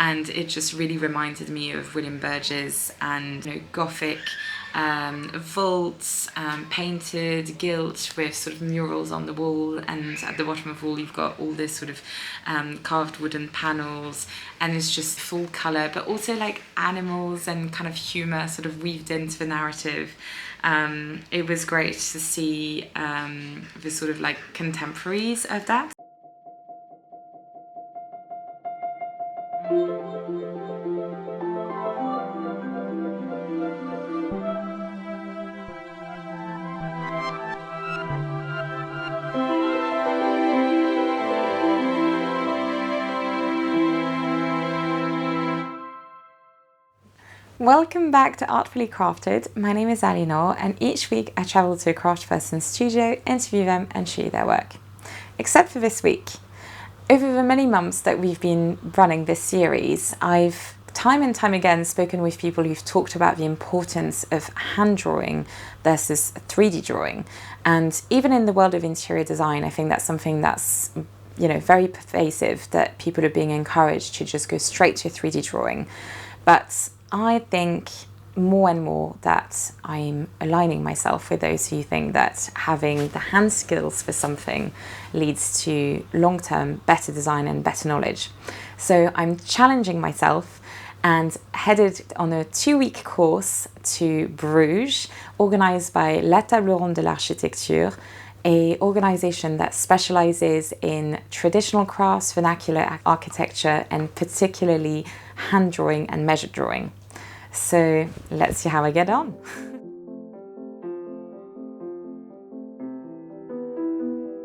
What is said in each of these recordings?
and it just really reminded me of William Burgess and, you know, Gothic vaults, painted gilt with sort of murals on the wall, and at the bottom of all you've got all this sort of carved wooden panels, and it's just full colour, but also like animals and kind of humour sort of weaved into the narrative. It was great to see the sort of like contemporaries of that. Welcome back to Artfully Crafted. My name is Alinor, and each week I travel to a craft person's studio, interview them and show you their work. Except for this week. Over the many months that we've been running this series, I've time and time again spoken with people who've talked about the importance of hand drawing versus 3D drawing. And even in the world of interior design, I think that's something that's, you know, very pervasive, that people are being encouraged to just go straight to 3D drawing. But I think more and more that I'm aligning myself with those who think that having the hand skills for something leads to long-term better design and better knowledge. So I'm challenging myself and headed on a 2-week course to Bruges, organised by La Table Ronde de l'Architecture, an organisation that specialises in traditional crafts, vernacular architecture, and particularly hand drawing and measured drawing. So let's see how I get on.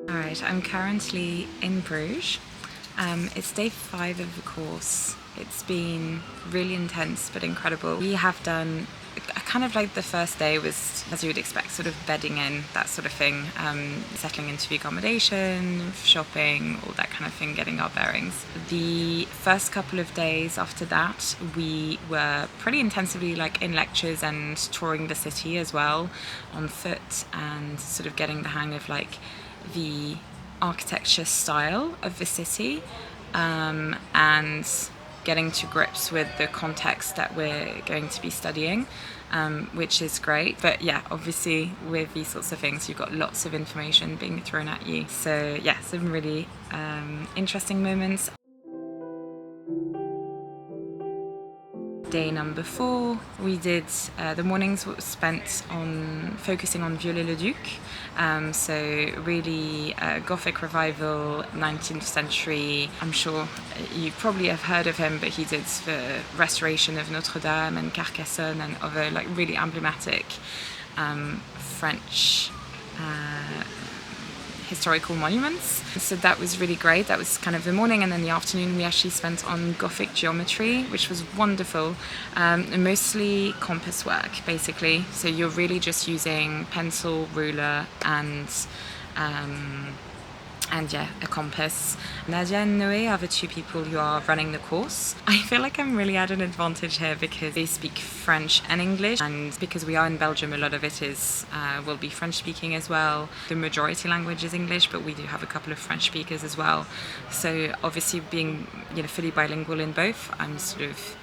Alright, I'm currently in Bruges. It's day 5 of the course. It's been really intense but incredible. We have done kind of like the first day was, as you would expect, sort of bedding in, that sort of thing, settling into the accommodation, shopping, all that kind of thing, getting our bearings. The first couple of days after that, we were pretty intensively like in lectures and touring the city as well on foot, and sort of getting the hang of like the architecture style of the city, and getting to grips with the context that we're going to be studying, which is great. But yeah, obviously with these sorts of things, you've got lots of information being thrown at you. So yeah, some really interesting moments. Day number 4, we did the mornings were spent on focusing on Viollet-le-Duc, so really Gothic revival, 19th century. I'm sure you probably have heard of him, but he did the restoration of Notre Dame and Carcassonne and other like really emblematic French historical monuments. So that was really great. That was kind of the morning, and then the afternoon we actually spent on Gothic geometry, which was wonderful. Mostly compass work, basically. So you're really just using pencil, ruler, and yeah, a compass. Nadia and Noé are the 2 people who are running the course. I feel like I'm really at an advantage here because they speak French and English, and because we are in Belgium, a lot of it is will be French speaking as well. The majority language is English, but we do have a couple of French speakers as well. So obviously being, you know, fully bilingual in both, I'm sort of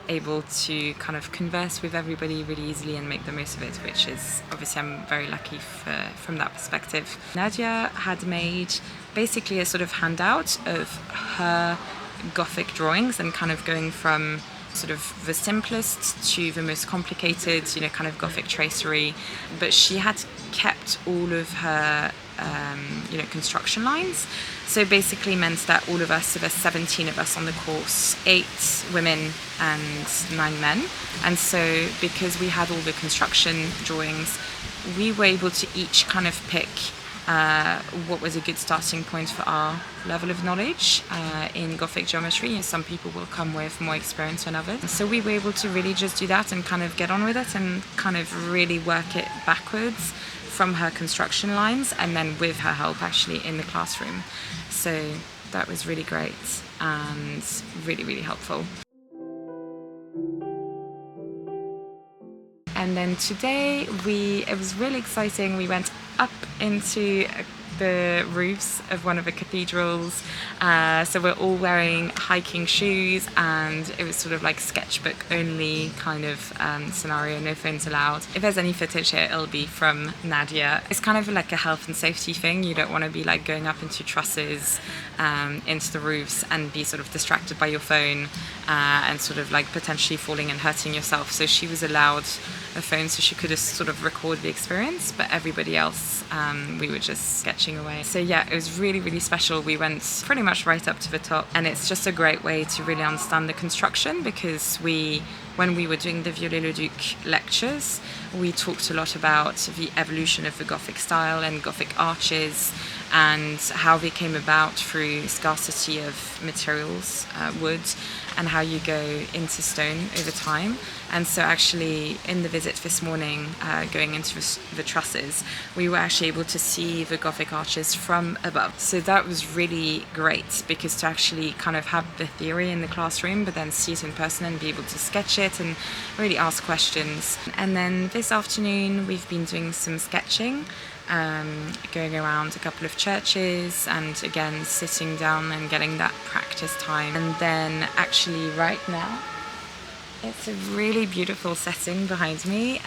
able to kind of converse with everybody really easily and make the most of it, which is obviously I'm very lucky from that perspective. Nadia had made basically a sort of handout of her Gothic drawings and kind of going from sort of the simplest to the most complicated, you know, kind of Gothic tracery, but she had kept all of her you know, construction lines. So basically meant that all of us, so there's 17 of us on the course, 8 women and 9 men. And so because we had all the construction drawings, we were able to each kind of pick what was a good starting point for our level of knowledge in Gothic geometry. And some people will come with more experience than others. So we were able to really just do that and kind of get on with it and kind of really work it backwards from her construction lines, and then with her help actually in the classroom. So that was really great and really, really helpful. And then today it was really exciting. We went up into the roofs of one of the cathedrals. So we're all wearing hiking shoes, and it was sort of like sketchbook only kind of scenario, no phones allowed. If there's any footage here, it'll be from Nadia. It's kind of like a health and safety thing. You don't want to be like going up into trusses, into the roofs and be sort of distracted by your phone and sort of like potentially falling and hurting yourself. So she was allowed a phone so she could just sort of record the experience, but everybody else, we were just sketching away. So yeah, it was really, really special. We went pretty much right up to the top, and it's just a great way to really understand the construction, because when we were doing the Viollet-le-Duc lectures, we talked a lot about the evolution of the Gothic style and Gothic arches, and how they came about through scarcity of materials, wood, and how you go into stone over time. And so actually in the visit this morning, going into the trusses, we were actually able to see the Gothic arches from above. So that was really great, because to actually kind of have the theory in the classroom, but then see it in person and be able to sketch it and really ask questions. And then this afternoon we've been doing some sketching, going around a couple of churches, and again sitting down and getting that practice time. And then actually right now, it's a really beautiful setting behind me.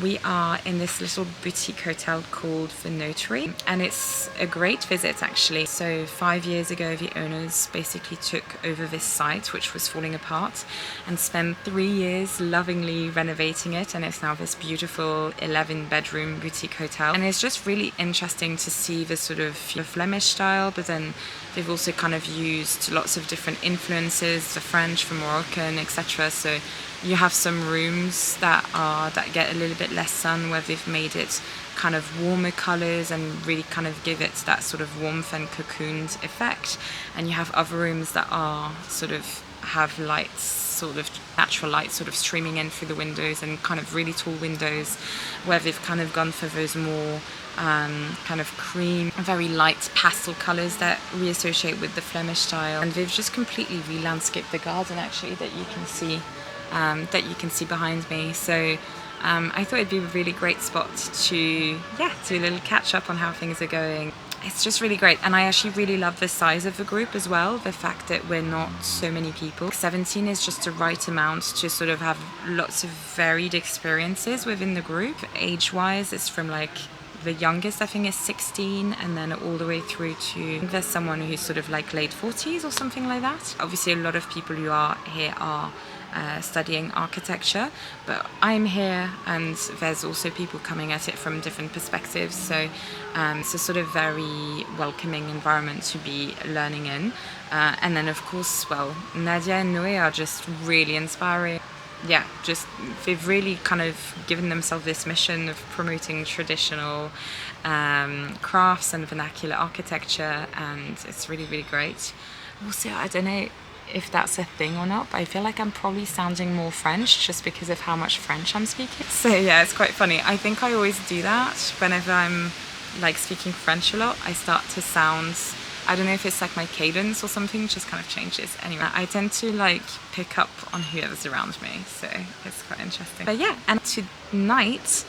We are in this little boutique hotel called The Notary, and it's a great visit actually. So 5 years ago, the owners basically took over this site, which was falling apart, and spent 3 years lovingly renovating it, and it's now this beautiful 11-bedroom boutique hotel. And it's just really interesting to see the sort of Flemish style, but then they've also kind of used lots of different influences, the French, the Moroccan, etc. So you have some rooms that get a little bit less sun, where they've made it kind of warmer colours and really kind of give it that sort of warmth and cocooned effect. And you have other rooms that are sort of have lights, sort of natural light sort of streaming in through the windows, and kind of really tall windows, where they've kind of gone for those more kind of cream, very light pastel colours that we associate with the Flemish style. And they've just completely re-landscaped the garden actually, that you can see behind me. So I thought it'd be a really great spot to do a little catch up on how things are going. It's just really great, and I actually really love the size of the group as well, the fact that we're not so many people. 17 is just the right amount to sort of have lots of varied experiences within the group. Age-wise, it's from like the youngest I think is 16, and then all the way through to, there's someone who's sort of like late 40s or something like that. Obviously a lot of people who are here are studying architecture, but I'm here and there's also people coming at it from different perspectives, so it's a sort of very welcoming environment to be learning in. And then of course, well, Nadia and Noé are just really inspiring. Yeah, just they've really kind of given themselves this mission of promoting traditional crafts and vernacular architecture, and it's really, really great. Also, I don't know if that's a thing or not, but I feel like I'm probably sounding more French just because of how much French I'm speaking. So yeah, it's quite funny. I think I always do that whenever I'm like speaking French a lot. I start to sound, I don't know if it's like my cadence or something, just kind of changes. Anyway, I tend to like pick up on whoever's around me, so it's quite interesting. But yeah, and tonight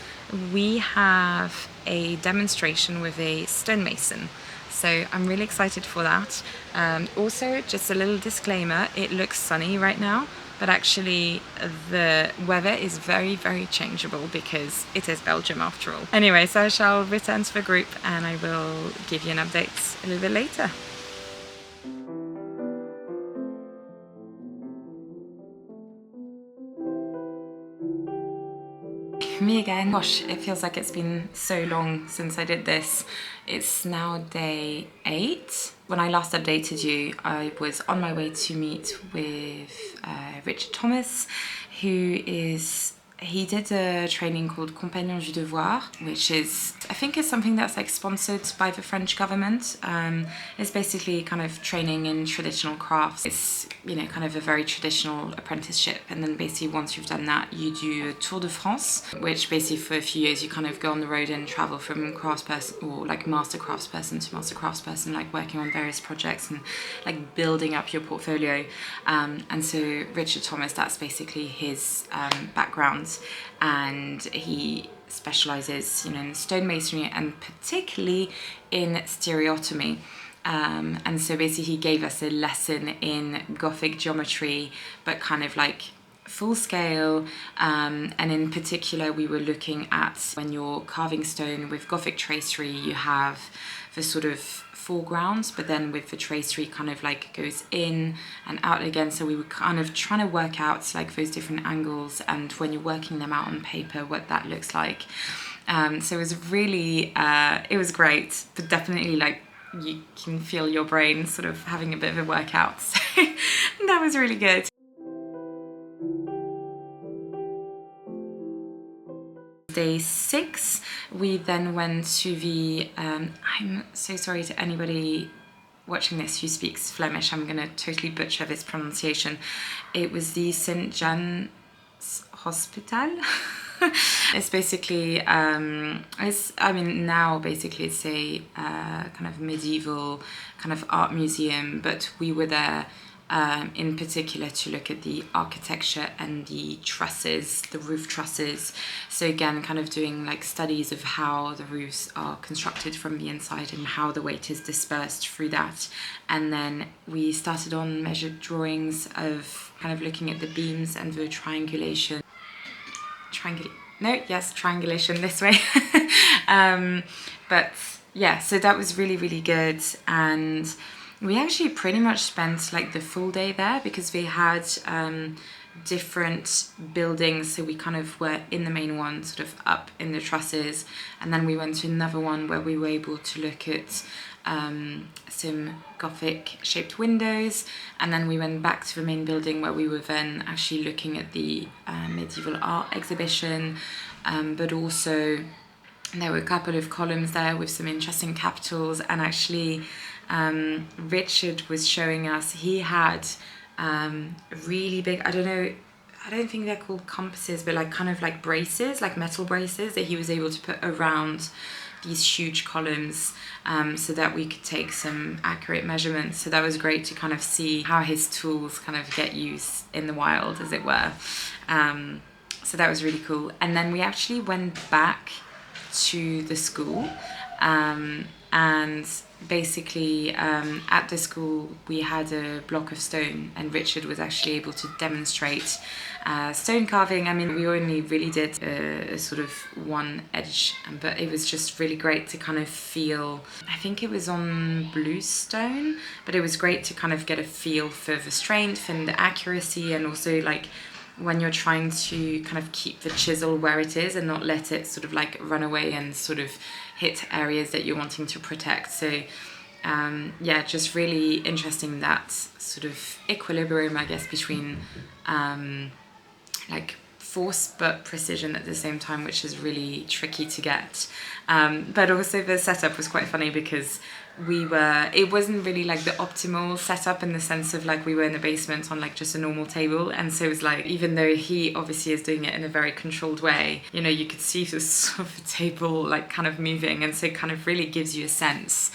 we have a demonstration with a stonemason. So I'm really excited for that. Also, just a little disclaimer, it looks sunny right now, but actually the weather is very, very changeable because it is Belgium after all. Anyway, so I shall return to the group and I will give you an update a little bit later. Me again. Gosh, it feels like it's been so long since I did this. It's now day 8. When I last updated you, I was on my way to meet with Richard Thomas, he did a training called Compagnon du Devoir, which is, I think is something that's like sponsored by the French government. It's basically kind of training in traditional crafts. It's, you know, kind of a very traditional apprenticeship. And then basically once you've done that, you do a Tour de France, which basically for a few years you kind of go on the road and travel from craftsperson or like master craftsperson to master craftsperson, like working on various projects and like building up your portfolio. And so Richard Thomas, that's basically his background. And he specializes, in stonemasonry and particularly in stereotomy. And so basically he gave us a lesson in Gothic geometry, but kind of like full scale, and in particular we were looking at when you're carving stone with Gothic tracery, you have the sort of foreground, but then with the tracery kind of like goes in and out again. So we were kind of trying to work out like those different angles, and when you're working them out on paper, what that looks like. So it was really, it was great, but definitely like you can feel your brain sort of having a bit of a workout. So that was really good. Day 6, we then went to the, I'm so sorry to anybody watching this who speaks Flemish, I'm gonna totally butcher this pronunciation. It was the St. John's Hospital. It's basically, now basically it's a kind of medieval kind of art museum, but we were there in particular to look at the architecture and the trusses, the roof trusses. So again, kind of doing like studies of how the roofs are constructed from the inside and how the weight is dispersed through that. And then we started on measured drawings of kind of looking at the beams and the triangulation this way. But yeah, so that was really, really good. And we actually pretty much spent like the full day there because they had different buildings. So we kind of were in the main one, sort of up in the trusses. And then we went to another one where we were able to look at some Gothic shaped windows, and then we went back to the main building where we were then actually looking at the medieval art exhibition, but also there were a couple of columns there with some interesting capitals. And actually Richard was showing us, he had really big, I don't think they're called compasses, but like kind of like braces, like metal braces that he was able to put around these huge columns, so that we could take some accurate measurements. So that was great to kind of see how his tools kind of get used in the wild, as it were. So that was really cool. And then we actually went back to the school, and basically at the school we had a block of stone, and Richard was actually able to demonstrate stone carving. I mean, we only really did a sort of one edge, but it was just really great to kind of feel, I think it was on blue stone, but it was great to kind of get a feel for the strength and the accuracy, and also like when you're trying to kind of keep the chisel where it is and not let it sort of like run away and sort of hit areas that you're wanting to protect. So yeah, just really interesting, that sort of equilibrium, I guess, between like force but precision at the same time, which is really tricky to get. But also the setup was quite funny because it wasn't really like the optimal setup in the sense of like we were in the basement on like just a normal table, and so it was like, even though he obviously is doing it in a very controlled way, you could see the sort of the table like kind of moving, and so it kind of really gives you a sense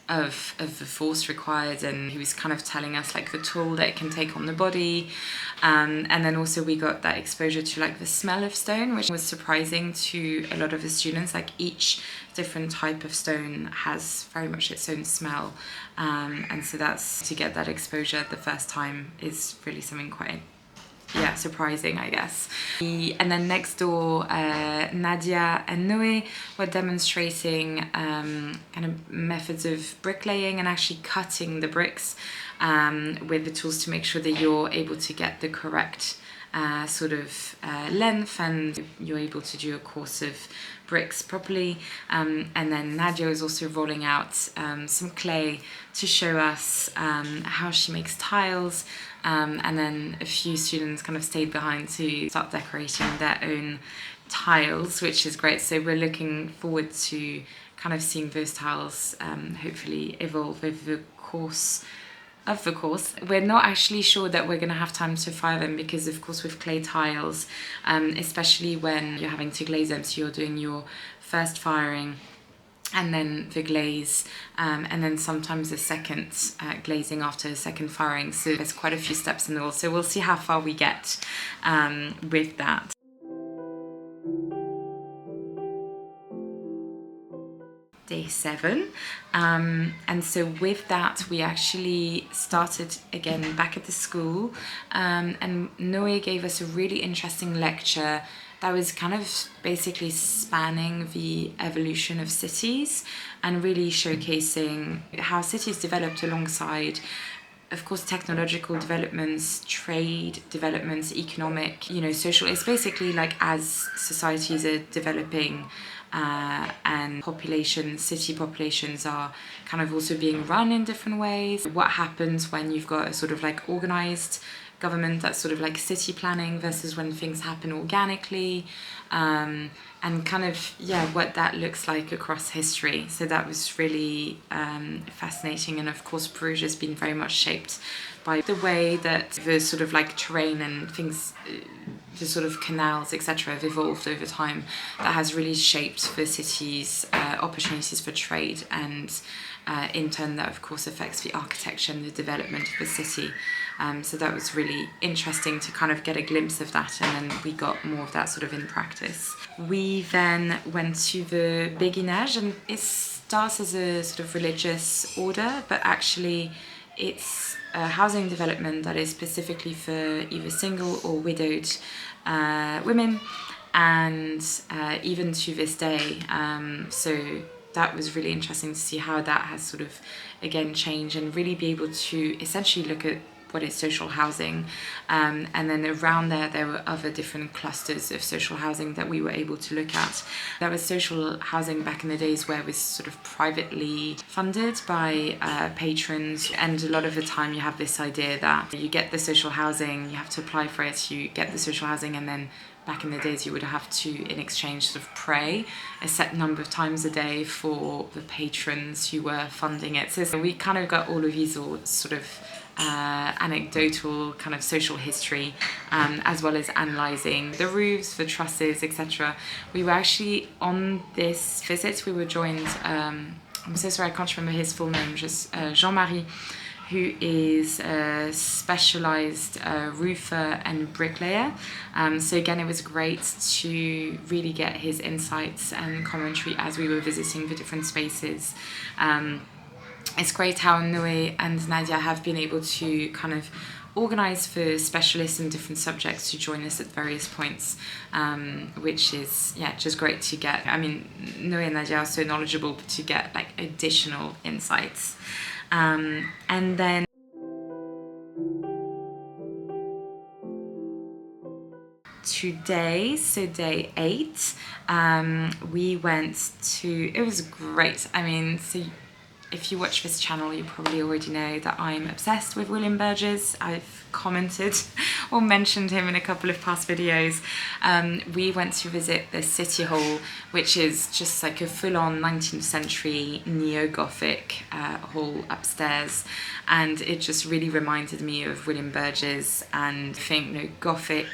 of the force required. And he was kind of telling us like the toll that it can take on the body, and then also we got that exposure to like the smell of stone, which was surprising to a lot of the students. Like each different type of stone has very much its own smell, and so that's, to get that exposure the first time is really something quite surprising, I guess. And then next door, Nadia and Noé were demonstrating kind of methods of bricklaying and actually cutting the bricks with the tools to make sure that you're able to get the correct sort of length, and you're able to do a course of bricks properly. And then Nadia was also rolling out some clay to show us how she makes tiles, and then a few students kind of stayed behind to start decorating their own tiles, which is great. So we're looking forward to kind of seeing those tiles hopefully evolve over the course of the course. We're not actually sure that we're going to have time to fire them because, of course, with clay tiles, especially when you're having to glaze them, so you're doing your first firing and then the glaze, and then sometimes a second glazing after a second firing. So there's quite a few steps in all. So we'll see how far we get with that. day 7. And so with that, we actually started again back at the school, and Noe gave us a really interesting lecture that was kind of basically spanning the evolution of cities and really showcasing how cities developed alongside, of course, technological developments, trade developments, economic, social. It's basically like as societies are developing, and city populations are kind of also being run in different ways. What happens when you've got a sort of like organized government that's sort of like city planning versus when things happen organically, and kind of, what that looks like across history. So that was really fascinating. And of course, Bruges has been very much shaped by the way that the sort of like terrain and things, the sort of canals, etc., have evolved over time. That has really shaped the city's opportunities for trade, and in turn that of course affects the architecture and the development of the city. So that was really interesting to kind of get a glimpse of that, and then we got more of that sort of in practice. We then went to the Béguinage, and it starts as a sort of religious order, but actually it's a housing development that is specifically for either single or widowed women, and even to this day. So that was really interesting to see how that has sort of again changed, and really be able to essentially look at what is social housing. And then around there were other different clusters of social housing that we were able to look at. That was social housing back in the days where it was sort of privately funded by patrons, and a lot of the time you have this idea that you get the social housing, you have to apply for it, you get the social housing, and then back in the days you would have to, in exchange, sort of pray a set number of times a day for the patrons who were funding it. So we kind of got all of these sort of anecdotal kind of social history, as well as analysing the roofs, the trusses, etc. We were actually, on this visit, we were joined, I'm so sorry I can't remember his full name, just Jean-Marie, who is a specialised roofer and bricklayer. So again, it was great to really get his insights and commentary as we were visiting the different spaces. It's great how Noe and Nadia have been able to kind of organise for specialists in different subjects to join us at various points, which is, just great to get. I mean, Noe and Nadia are so knowledgeable to get like additional insights. And then today, so day 8, we went to, it was great. I mean, so if you watch this channel, you probably already know that I'm obsessed with William Burgess. I've commented or mentioned him in a couple of past videos. We went to visit the City Hall, which is just like a full-on 19th century neo-Gothic hall upstairs. And it just really reminded me of William Burgess, and I think, Gothic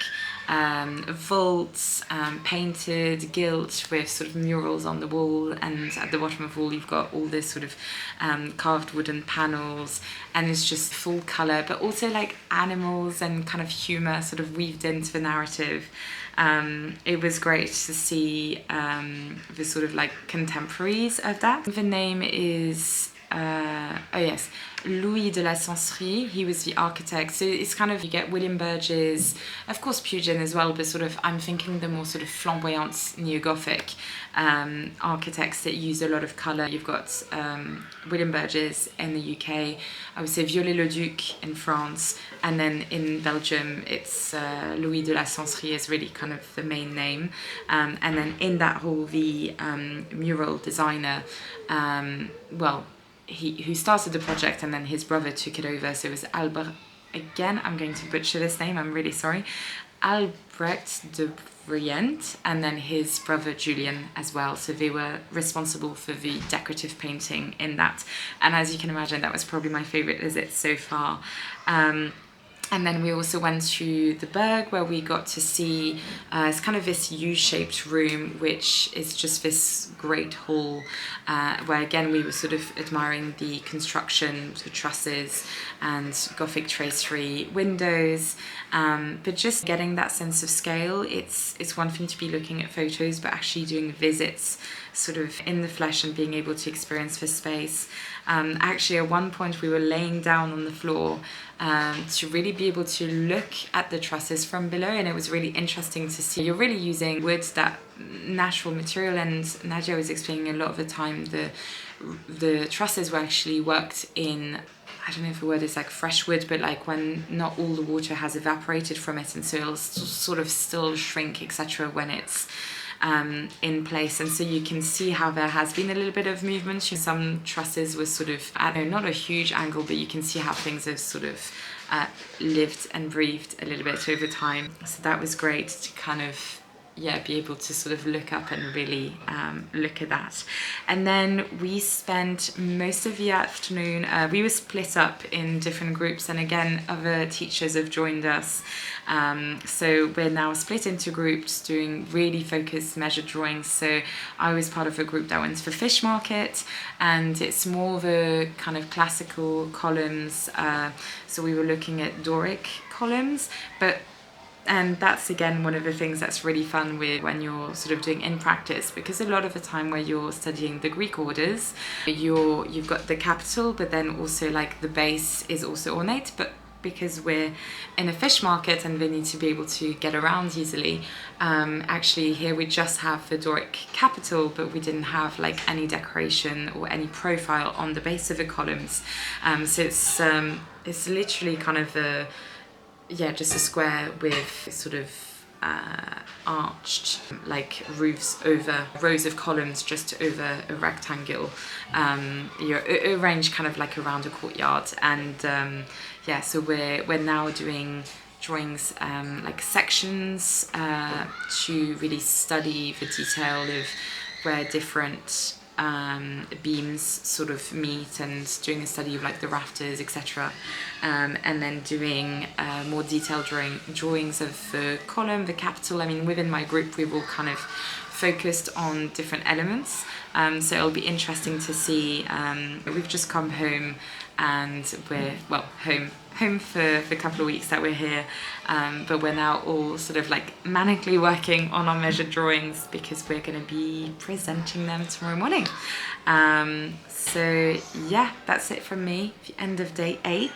vaults, painted, gilt, with sort of murals on the wall, and at the bottom of the wall you've got all this sort of carved wooden panels, and it's just full colour, but also like animals and kind of humour sort of weaved into the narrative. It was great to see the sort of like contemporaries of that. The name is Louis de la Senserie. He was the architect. So it's kind of, you get William Burgess, of course Pugin as well, but sort of I'm thinking the more sort of flamboyant neo-Gothic architects that use a lot of colour. You've got William Burgess in the UK, I would say Viollet-le-Duc in France, and then in Belgium it's Louis de la Senserie is really kind of the main name. And then in that hall, the mural designer, who started the project, and then his brother took it over. So it was Albert, again, I'm going to butcher this name, I'm really sorry, Albrecht de Brient, and then his brother Julian as well. So they were responsible for the decorative painting in that. And as you can imagine, that was probably my favourite visit so far. And then we also went to the Berg, where we got to see it's kind of this U-shaped room, which is just this great hall, where again we were sort of admiring the construction, the trusses and Gothic tracery windows, but just getting that sense of scale. It's one thing to be looking at photos, but actually doing visits sort of in the flesh and being able to experience the space. Actually, at one point we were laying down on the floor to really be able to look at the trusses from below, and it was really interesting to see. You're really using wood, that natural material, and Nadia was explaining a lot of the time the trusses were actually worked in, I don't know if the word is like fresh wood, but like when not all the water has evaporated from it, and so it'll sort of still shrink, etc., when it's in place. And so you can see how there has been a little bit of movement. Some trusses were sort of at not a huge angle, but you can see how things have sort of lived and breathed a little bit over time. So that was great to kind of be able to sort of look up and really look at that. And then we spent most of the afternoon, we were split up in different groups, and again other teachers have joined us. So we're now split into groups doing really focused measured drawings. So I was part of a group that went for fish market, and it's more the kind of classical columns. So we were looking at Doric columns, and that's again one of the things that's really fun with when you're sort of doing in practice, because a lot of the time where you're studying the Greek orders, you've got the capital, but then also like the base is also ornate. But because we're in a fish market and we need to be able to get around easily, actually here we just have the Doric capital, but we didn't have like any decoration or any profile on the base of the columns. So it's literally kind of just a square with sort of arched like roofs over rows of columns just over a rectangle, you're arranged kind of like around a courtyard. And so we're now doing drawings like sections to really study the detail of where different beams sort of meet, and doing a study of like the rafters, etc. And then doing more detailed drawings of the column, the capital. I mean, within my group we've all kind of focused on different elements, so it'll be interesting to see. We've just come home, and we're home for the couple of weeks that we're here, but we're now all sort of like manically working on our measured drawings, because we're going to be presenting them tomorrow morning. So yeah, that's it from me. The end of day 8.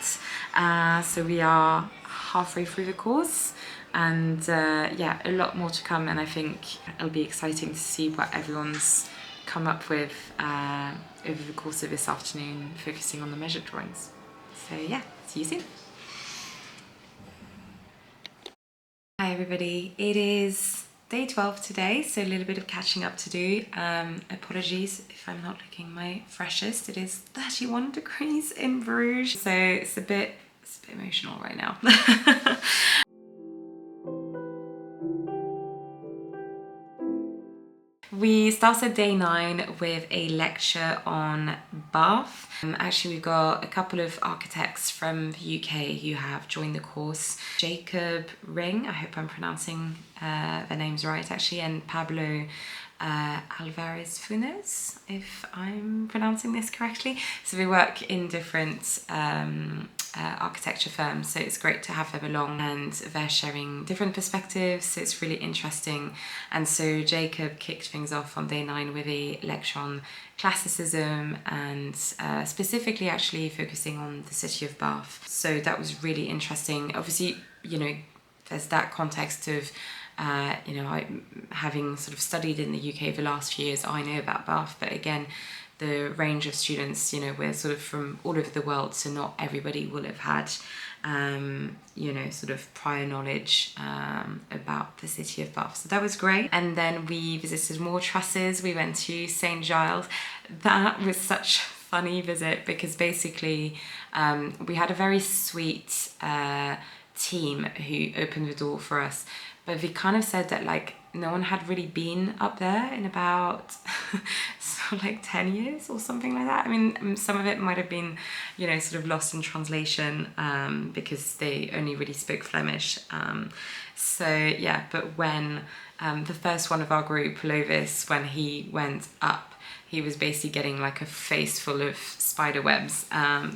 So we are halfway through the course, and a lot more to come, and I think it'll be exciting to see what everyone's come up with over the course of this afternoon, focusing on the measured drawings. So yeah, see you soon. Hi everybody, it is day 12 today, so a little bit of catching up to do. Apologies if I'm not looking my freshest. It is 31 degrees in Bruges, so it's a bit emotional right now. We started day 9 with a lecture on bath. Actually, we've got a couple of architects from the UK who have joined the course. Jacob Ring, I hope I'm pronouncing their names right actually, and Pablo Alvarez Funes, if I'm pronouncing this correctly. So we work in different architecture firms, so it's great to have them along, and they're sharing different perspectives, so it's really interesting. And so Jacob kicked things off on day 9 with a lecture on classicism, and specifically actually focusing on the city of Bath. So that was really interesting. Obviously, there's that context of having sort of studied in the UK the last few years, I know about Bath, but again, the range of students, we're sort of from all over the world, so not everybody will have had, sort of prior knowledge about the city of Bath. So that was great. And then we visited more trusses. We went to St. Giles. That was such a funny visit, because basically we had a very sweet team who opened the door for us, but they kind of said that like no one had really been up there in about so for like 10 years or something like that. I mean, some of it might have been, you know, sort of lost in translation because they only really spoke Flemish. So yeah, but when the first one of our group, Lovis, when he went up, he was basically getting like a face full of spider webs.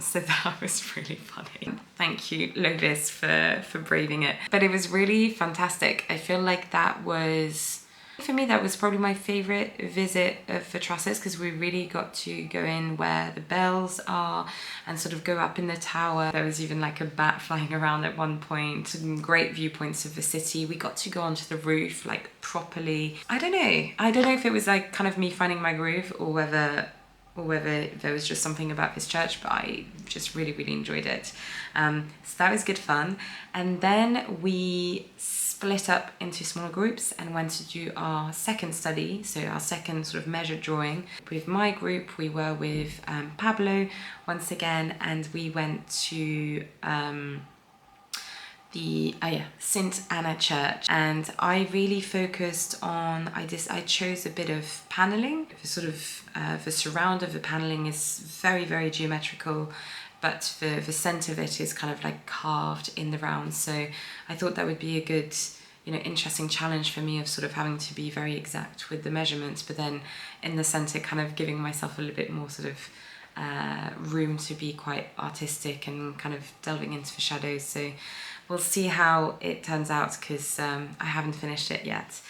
So that was really funny. Thank you, Lovis, for braving it. But it was really fantastic. I feel like that was, for me, that was probably my favourite visit of Vertrasses, because we really got to go in where the bells are and sort of go up in the tower. There was even like a bat flying around at one point. Some great viewpoints of the city. We got to go onto the roof like properly. I don't know if it was like kind of me finding my groove or whether there was just something about this church, but I just really, really enjoyed it. So that was good fun. And then we split up into small groups and went to do our second study, so our second sort of measured drawing. With my group, we were with Pablo once again, and we went to the St. Anna Church, and I really focused on, I chose a bit of paneling. The sort of the surround of the paneling is very, very geometrical, but the center of it is kind of like carved in the round. So I thought that would be a good, you know, interesting challenge for me of sort of having to be very exact with the measurements, but then in the center kind of giving myself a little bit more sort of room to be quite artistic and kind of delving into the shadows. So we'll see how it turns out, because I haven't finished it yet.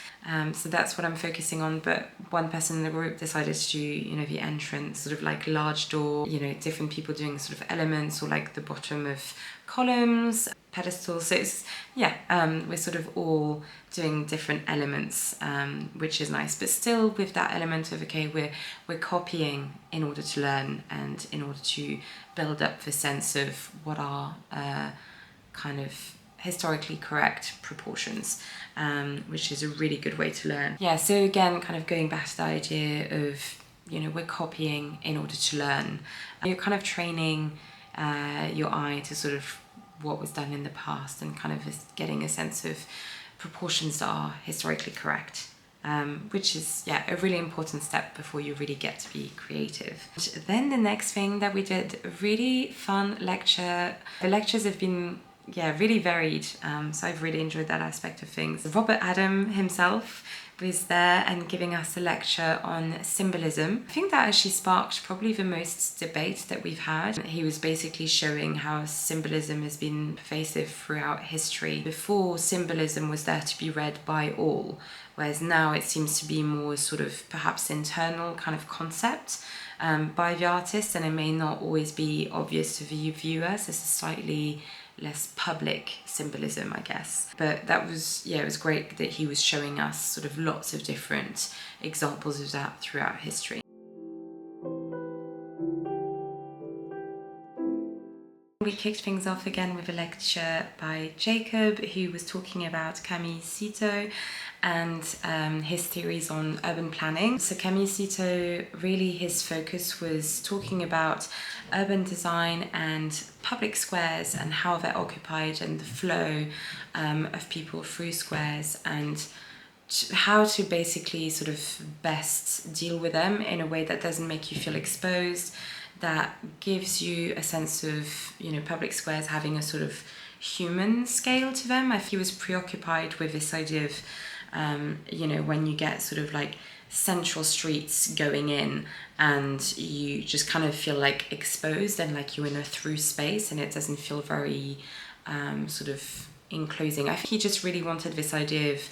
So that's what I'm focusing on. But one person in the group decided to do, you know, the entrance, sort of like large door, you know, different people doing sort of elements, or like the bottom of columns, pedestals. So it's, we're sort of all doing different elements, which is nice, but still with that element of, okay, we're copying in order to learn and in order to build up the sense of what are kind of historically correct proportions, which is a really good way to learn. Yeah, so again, kind of going back to the idea of, you know, we're copying in order to learn. You're kind of training your eye to sort of what was done in the past, and kind of getting a sense of proportions that are historically correct. Which is, a really important step before you really get to be creative. Then the next thing that we did, a really fun lecture. The lectures have been, really varied, so I've really enjoyed that aspect of things. Robert Adam himself was there and giving us a lecture on symbolism. I think that actually sparked probably the most debate that we've had. He was basically showing how symbolism has been pervasive throughout history. Before, symbolism was there to be read by all, whereas now it seems to be more sort of perhaps internal kind of concept by the artist, and it may not always be obvious to the viewers as a slightly less public symbolism, I guess. But that was, it was great that he was showing us sort of lots of different examples of that throughout history. We kicked things off again with a lecture by Jacob, who was talking about Camille Citeaux and his theories on urban planning. So Camille Citeaux, really his focus was talking about urban design and public squares and how they're occupied, and the flow of people through squares, and how to basically sort of best deal with them in a way that doesn't make you feel exposed, that gives you a sense of, you know, public squares having a sort of human scale to them. I think he was preoccupied with this idea of, you know, when you get sort of like central streets going in and you just kind of feel like exposed and like you're in a through space, and it doesn't feel very sort of enclosing. I think he just really wanted this idea of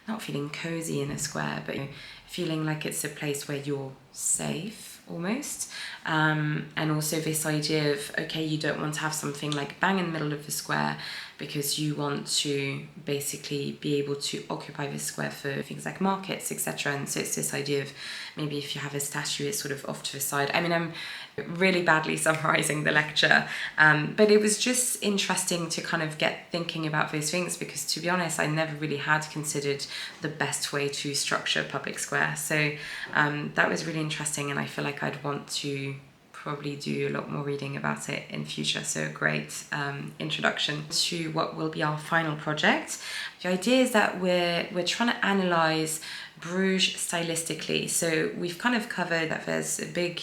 not feeling cozy in a square, but, you know, feeling like it's a place where you're safe almost, and also this idea of, okay, you don't want to have something like bang in the middle of the square, because you want to basically be able to occupy the square for things like markets, etc. And so it's this idea of maybe if you have a statue, it's sort of off to the side. I mean, I'm really badly summarizing the lecture, but it was just interesting to kind of get thinking about those things, because to be honest, I never really had considered the best way to structure a public square. So that was really interesting, and I feel like I'd want to probably do a lot more reading about it in future. So a great introduction to what will be our final project. The idea is that we're trying to analyze Bruges stylistically. So we've kind of covered that there's a big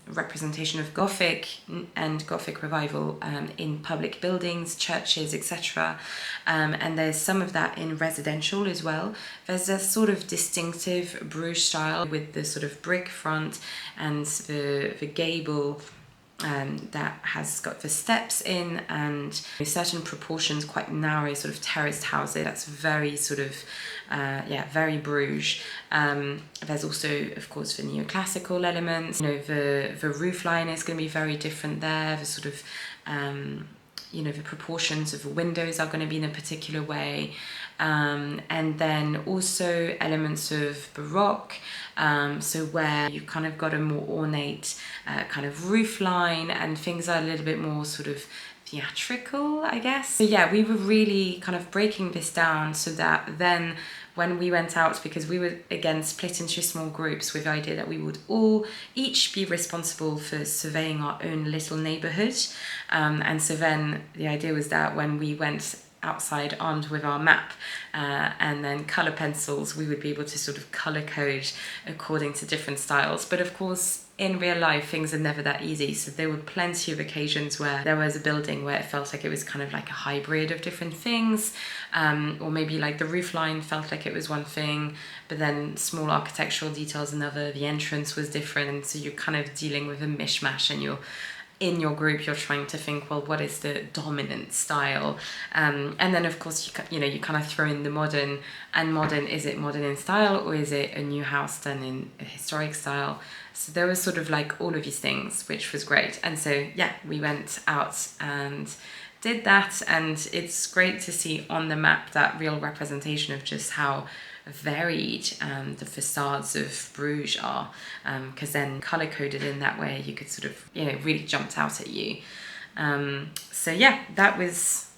representation of Gothic and Gothic revival in public buildings, churches, etc. And there's some of that in residential as well. There's a sort of distinctive Bruges style with the sort of brick front and the gable that has got the steps in and certain proportions, quite narrow sort of terraced houses. That's very sort of, very Bruges. There's also, of course, the neoclassical elements. The roof line is going to be very different there. The sort of, the proportions of the windows are going to be in a particular way. And then also elements of Baroque, so where you kind of got a more ornate kind of roof line and things are a little bit more sort of theatrical, I guess. So yeah, we were really kind of breaking this down so that then when we went out, because we were again split into small groups with the idea that we would all each be responsible for surveying our own little neighborhood. And so then the idea was that when we went outside armed with our map and then colour pencils, we would be able to sort of colour code according to different styles. But of course, in real life, things are never that easy. So there were plenty of occasions where there was a building where it felt like it was kind of like a hybrid of different things, or maybe like the roof line felt like it was one thing, but then small architectural details another, the entrance was different. So you're kind of dealing with a mishmash, and in your group, you're trying to think, well, what is the dominant style? And then, of course, you kind of throw in the modern. And modern, is it modern in style, or is it a new house done in a historic style? So there was sort of like all of these things, which was great. And so, yeah, we went out and did that. And it's great to see on the map that real representation of just how varied the facades of Bruges are, because then color coded in that way, you could sort of really jumped out at you. So yeah, that was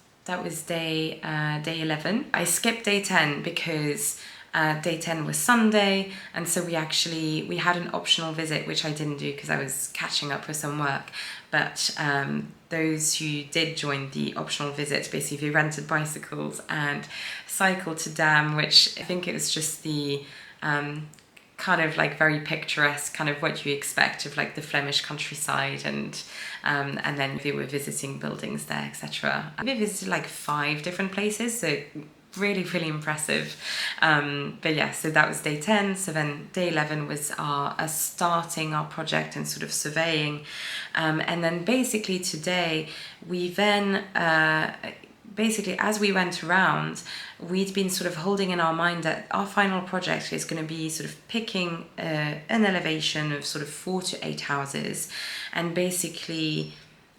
day 11. I skipped day 10 because day 10 was Sunday, and so we had an optional visit, which I didn't do because I was catching up with some work. But those who did join the optional visit basically rented bicycles and cycled to Dam, which I think it was just the kind of like very picturesque, kind of what you expect of like the Flemish countryside, and then they were visiting buildings there, etc. We visited like 5 different places, so really, really impressive. But yeah, so that was day 10. So then day 11 was us starting our project and sort of surveying. And then basically today, we then, basically as we went around, we'd been sort of holding in our mind that our final project is going to be sort of picking an elevation of sort of 4 to 8 houses, and basically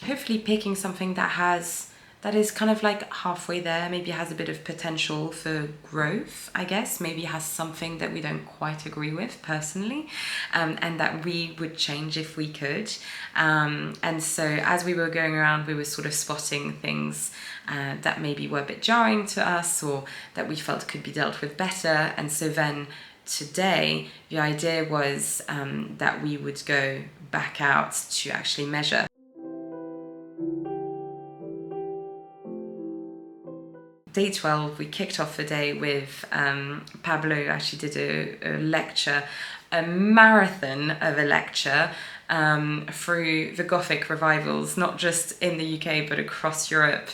hopefully picking something that is kind of like halfway there, maybe has a bit of potential for growth, I guess, maybe has something that we don't quite agree with personally, and that we would change if we could. And so as we were going around, we were sort of spotting things that maybe were a bit jarring to us, or that we felt could be dealt with better. And so then today, the idea was that we would go back out to actually measure. Day 12, we kicked off the day with Pablo actually did a lecture, a marathon of a lecture through the Gothic revivals, not just in the UK but across Europe.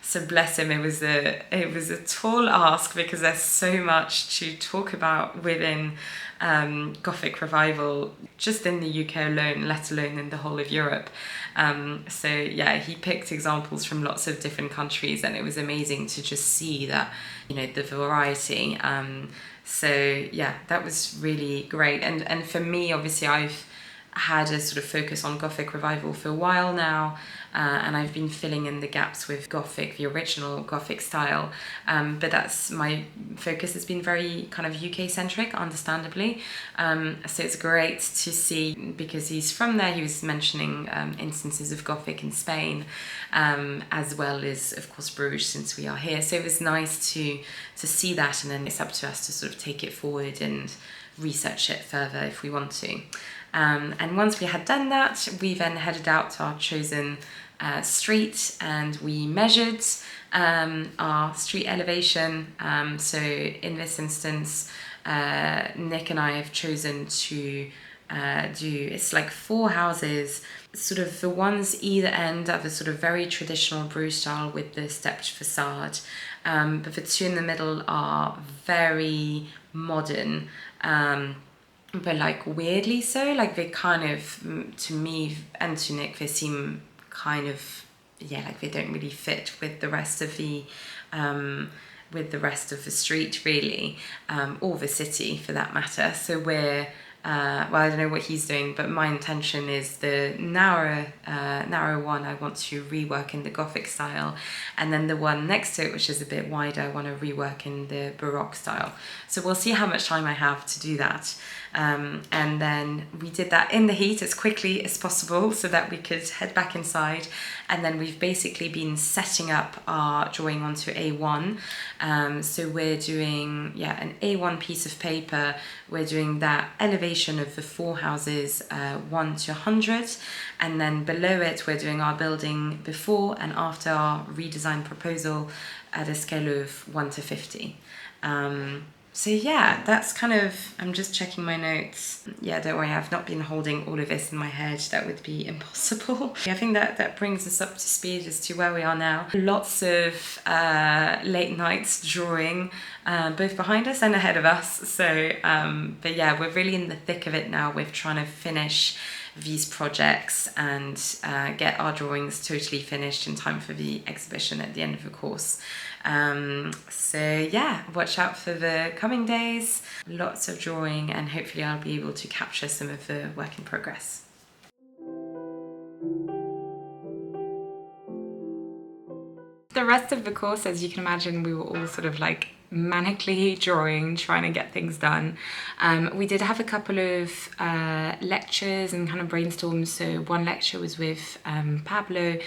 So bless him, it was a tall ask because there's so much to talk about within Gothic revival, just in the UK alone, let alone in the whole of Europe. So yeah, he picked examples from lots of different countries, and it was amazing to just see that, the variety. So yeah, that was really great. And for me, obviously, I've had a sort of focus on Gothic revival for a while now, and I've been filling in the gaps with Gothic, the original Gothic style, but that's my focus has been very kind of UK centric, understandably. So it's great to see, because he's from there, he was mentioning instances of Gothic in Spain, as well as of course Bruges, since we are here. So it was nice to see that, and then it's up to us to sort of take it forward and research it further if we want to. And once we had done that, we then headed out to our chosen street, and we measured our street elevation. So in this instance, Nick and I have chosen to it's like 4 houses, sort of the ones either end of a sort of very traditional Bruges style with the stepped facade, but the 2 in the middle are very modern, but like weirdly so, like they kind of, to me and to Nick, they seem kind of, yeah, like they don't really fit with the rest of the street really, or the city for that matter. So we're well, I don't know what he's doing, but my intention is the narrow one I want to rework in the Gothic style, and then the one next to it, which is a bit wider, I want to rework in the Baroque style. So we'll see how much time I have to do that. And then we did that in the heat as quickly as possible so that we could head back inside. And then we've basically been setting up our drawing onto A1. So we're doing, an A1 piece of paper. We're doing that elevation of the 4 houses, 1 to 100. And then below it, we're doing our building before and after our redesign proposal at a scale of 1 to 50. So yeah, that's kind of, I'm just checking my notes. Yeah, don't worry, I've not been holding all of this in my head. That would be impossible. I think that brings us up to speed as to where we are now. Lots of late nights drawing, both behind us and ahead of us. So, but yeah, we're really in the thick of it now with trying to finish these projects and get our drawings totally finished in time for the exhibition at the end of the course. So yeah, watch out for the coming days, lots of drawing, and hopefully I'll be able to capture some of the work in progress. The rest of the course, as you can imagine, we were all sort of like manically drawing, trying to get things done. We did have a couple of lectures and kind of brainstorms. So one lecture was with Pablo,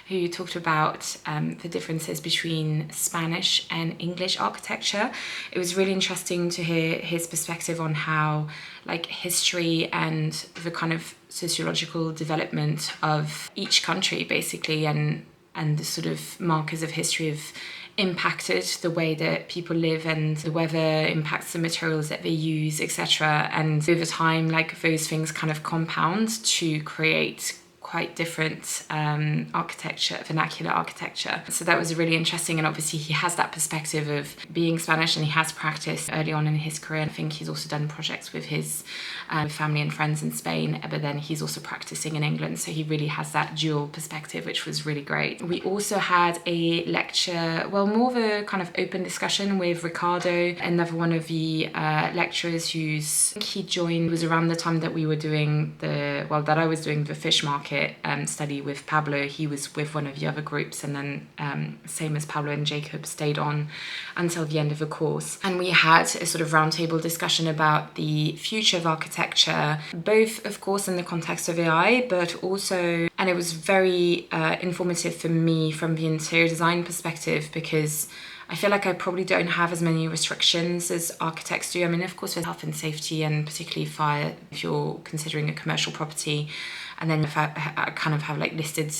who talked about the differences between Spanish and English architecture. It was really interesting to hear his perspective on how like history and the kind of sociological development of each country basically, and the sort of markers of history have impacted the way that people live, and the weather impacts the materials that they use, etc. And over time, like those things kind of compound to create quite different architecture, vernacular architecture. So that was really interesting, and obviously he has that perspective of being Spanish, and he has practiced early on in his career. I think he's also done projects with his family and friends in Spain, but then he's also practicing in England, so he really has that dual perspective, which was really great. We also had a lecture, well, more of a kind of open discussion with Ricardo, another one of the lecturers whose he joined was around the time that we were doing that I was doing the fish market study with Pablo. He was with one of the other groups, and then same as Pablo and Jacob, stayed on until the end of the course. And we had a sort of roundtable discussion about the future of architecture, both of course in the context of AI, but also, and it was very informative for me from the interior design perspective, because I feel like I probably don't have as many restrictions as architects do. I mean, of course, there's health and safety, and particularly fire if you're considering a commercial property. And then if I kind of have like listed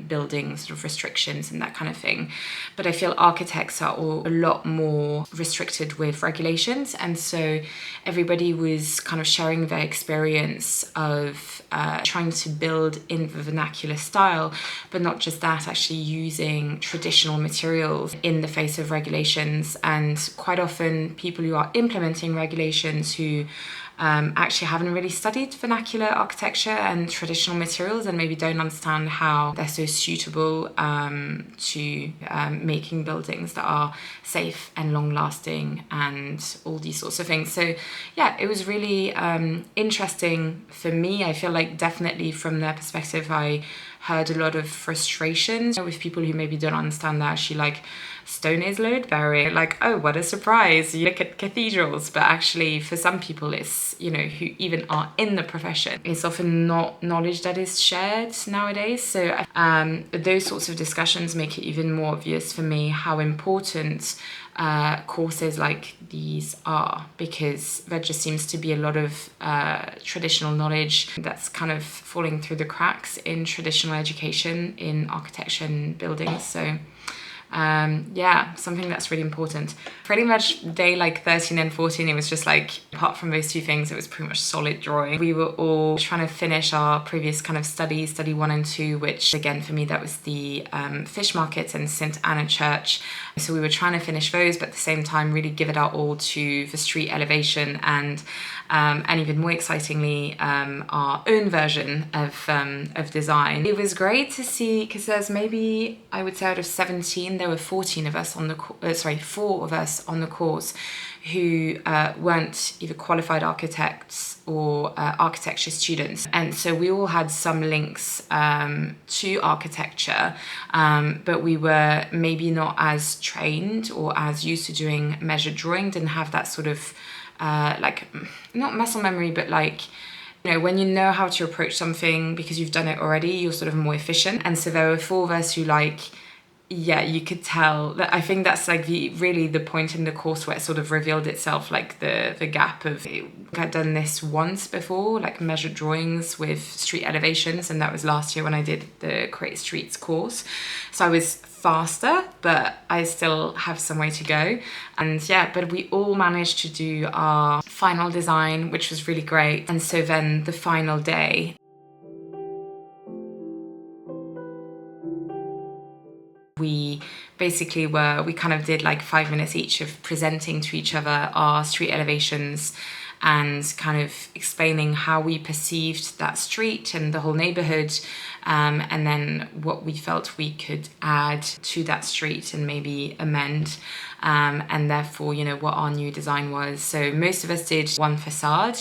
buildings, sort of restrictions and that kind of thing. But I feel architects are all a lot more restricted with regulations. And so everybody was kind of sharing their experience of trying to build in the vernacular style, but not just that, actually using traditional materials in the face of regulations. And quite often people who are implementing regulations who actually haven't really studied vernacular architecture and traditional materials, and maybe don't understand how they're so suitable to making buildings that are safe and long-lasting and all these sorts of things. So yeah, it was really interesting for me. I feel like definitely from their perspective, I heard a lot of frustrations with people who maybe don't understand that actually like stone is load bearing, like, oh, what a surprise, you look at cathedrals. But actually for some people, it's, you know, who even are in the profession, it's often not knowledge that is shared nowadays. So those sorts of discussions make it even more obvious for me how important courses like these are, because there just seems to be a lot of traditional knowledge that's kind of falling through the cracks in traditional education in architecture and buildings. So Yeah, something that's really important. Pretty much day like 13 and 14, it was just like, apart from those two things, it was pretty much solid drawing. We were all trying to finish our previous kind of study 1 and 2, which again, for me, that was the fish market and St. Anna Church. So we were trying to finish those, but at the same time, really give it our all to the street elevation and even more excitingly, our own version of design. It was great to see, because there's maybe, I would say out of 17, there were 14 of us on the 4 of us on the course who weren't either qualified architects or architecture students. And so we all had some links to architecture, but we were maybe not as trained or as used to doing measured drawing, didn't have that sort of like, not muscle memory, but like, you know, when you know how to approach something because you've done it already, you're sort of more efficient. And so there were 4 of us who, like, yeah, you could tell that. I think that's like really the point in the course where it sort of revealed itself, like the gap of, I'd done this once before, like measured drawings with street elevations, and that was last year when I did the Create Streets course. So I was faster, but I still have some way to go. And yeah, but we all managed to do our final design, which was really great. And so then the final day, we kind of did like 5 minutes each of presenting to each other our street elevations and kind of explaining how we perceived that street and the whole neighborhood, and then what we felt we could add to that street and maybe amend, and therefore, you know, what our new design was. So most of us did one facade.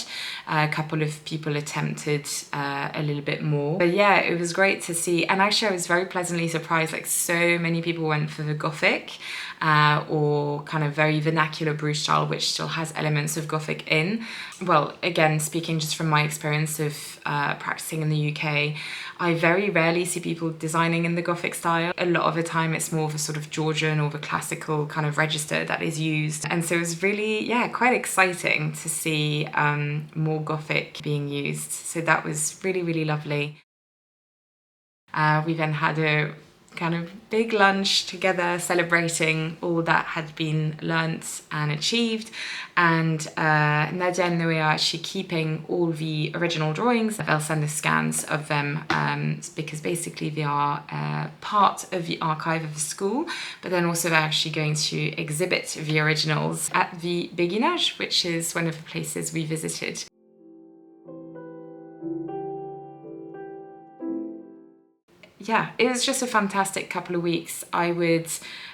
A couple of people attempted a little bit more. But yeah, it was great to see. And actually, I was very pleasantly surprised, like so many people went for the Gothic, or kind of very vernacular Bruges style, which still has elements of Gothic in. Well, again, speaking just from my experience of practicing in the UK, I very rarely see people designing in the Gothic style. A lot of the time it's more of a sort of Georgian or the classical kind of register that is used. And so it was really, yeah, quite exciting to see more Gothic being used. So that was really, really lovely. We then had a kind of big lunch together celebrating all that had been learnt and achieved, and Nadia and Noé are actually keeping all the original drawings. They'll send us scans of them, because basically they are part of the archive of the school, but then also they're actually going to exhibit the originals at the Béguinage, which is one of the places we visited. Yeah, it was just a fantastic couple of weeks. I would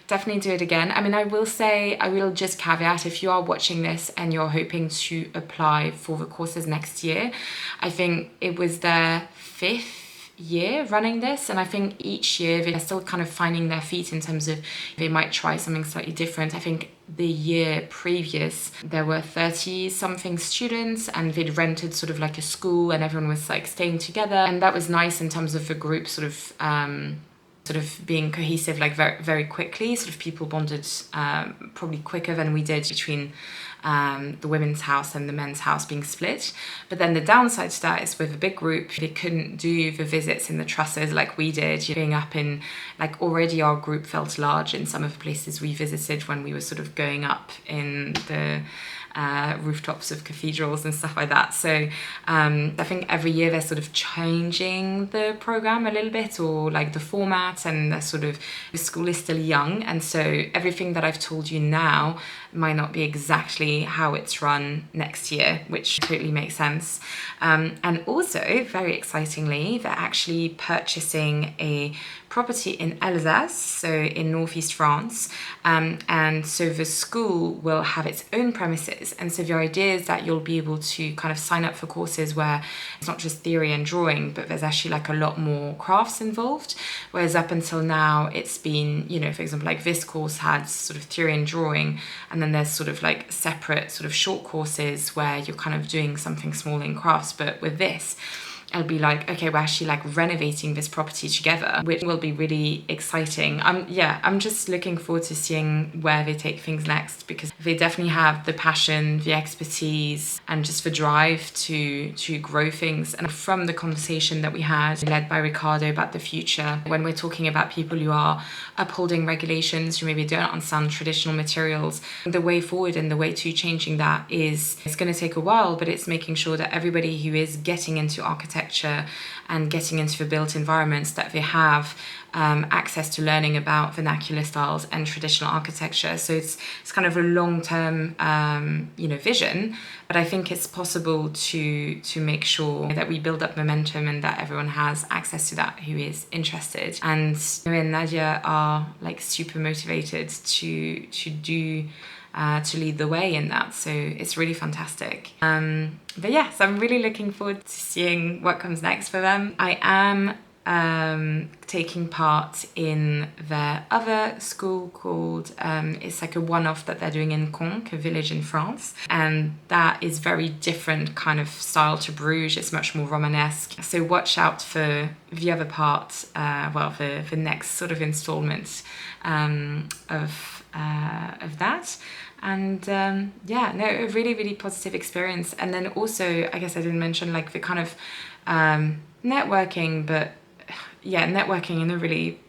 definitely do it again. I mean, I will say, I will just caveat, if you are watching this and you're hoping to apply for the courses next year, I think it was their 5th year running this, and I think each year they're still kind of finding their feet in terms of they might try something slightly different. I think the year previous there were 30 something students and they'd rented sort of like a school and everyone was like staying together, and that was nice in terms of the group sort of being cohesive, like very, very quickly. Sort of people bonded probably quicker than we did between the women's house and the men's house being split. But then the downside to that is with a big group, they couldn't do the visits in the trusses like we did. Being up in, like, already our group felt large in some of the places we visited when we were sort of going up in the rooftops of cathedrals and stuff like that. So I think every year they're sort of changing the program a little bit, or like the format, and they're sort of, the school is still young, and so everything that I've told you now might not be exactly how it's run next year, which totally makes sense. And also, very excitingly, they're actually purchasing a property in Alsace, so in northeast France, and so the school will have its own premises, and so the idea is that you'll be able to kind of sign up for courses where it's not just theory and drawing, but there's actually like a lot more crafts involved, whereas up until now it's been, you know, for example, like this course had sort of theory and drawing, and then there's sort of like separate sort of short courses where you're kind of doing something small in crafts. But with this, it'll be like, okay, we're actually like renovating this property together, which will be really exciting. I'm just looking forward to seeing where they take things next, because they definitely have the passion, the expertise, and just the drive to grow things. And from the conversation that we had, led by Ricardo, about the future, when we're talking about people who are upholding regulations, who maybe don't understand traditional materials, the way forward and the way to changing that is, it's going to take a while, but it's making sure that everybody who is getting into architecture and getting into the built environments, that they have access to learning about vernacular styles and traditional architecture. So it's kind of a long-term vision, but I think it's possible to make sure that we build up momentum and that everyone has access to that who is interested. And Noé and Nadia are like super motivated to lead the way in that, so it's really fantastic. But yes, I'm really looking forward to seeing what comes next for them. I am taking part in their other school called, it's like a one-off that they're doing in Conques, a village in France, and that is very different kind of style to Bruges. It's much more Romanesque, so watch out for the other part, the next sort of installment of that. And a really, really positive experience. And then also, I guess I didn't mention like the kind of networking, but networking in a really,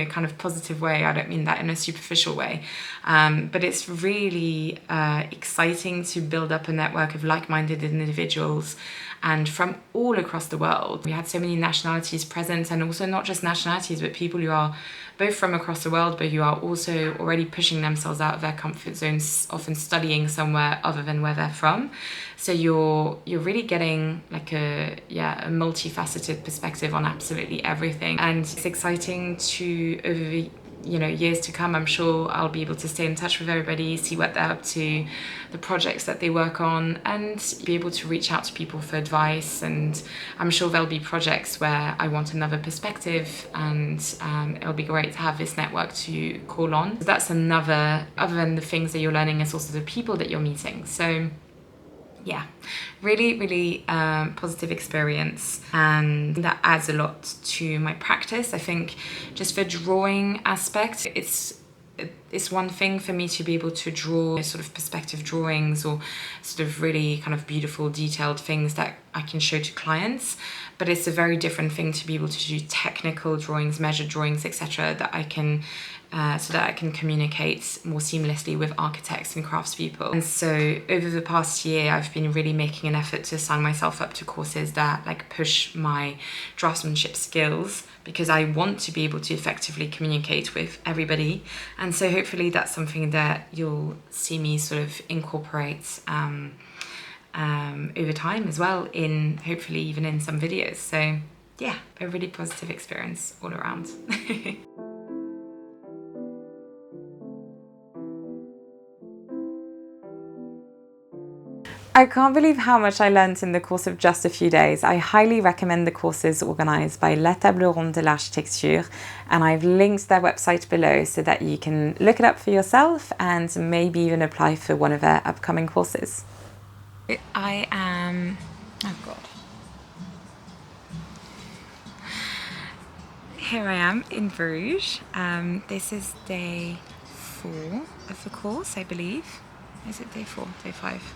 kind of positive way. I don't mean that in a superficial way, but it's really exciting to build up a network of like-minded individuals, and from all across the world. We had so many nationalities present, and also not just nationalities, but people who are both from across the world, but who are also already pushing themselves out of their comfort zones, often studying somewhere other than where they're from. So you're really getting like a multifaceted perspective on absolutely everything. And it's exciting to, over the years to come, I'm sure I'll be able to stay in touch with everybody, see what they're up to, the projects that they work on, and be able to reach out to people for advice. And I'm sure there'll be projects where I want another perspective, and it'll be great to have this network to call on. So that's another, other than the things that you're learning, it's also the people that you're meeting. So yeah, really, really positive experience, and that adds a lot to my practice. I think just the drawing aspect, it's one thing for me to be able to draw sort of perspective drawings or sort of really kind of beautiful detailed things that I can show to clients, but it's a very different thing to be able to do technical drawings, measured drawings, etc., that I can so that I can communicate more seamlessly with architects and craftspeople. And so over the past year, I've been really making an effort to sign myself up to courses that like push my draftsmanship skills, because I want to be able to effectively communicate with everybody. And so hopefully that's something that you'll see me sort of incorporate over time as well, in hopefully even in some videos. So yeah, a really positive experience all around. I can't believe how much I learned in the course of just a few days. I highly recommend the courses organised by La Table Ronde de l'Architecture, and I've linked their website below so that you can look it up for yourself and maybe even apply for one of their upcoming courses. I am... oh God. Here I am in Bruges. This is day 4 of the course, I believe. Is it day 4? Day 5?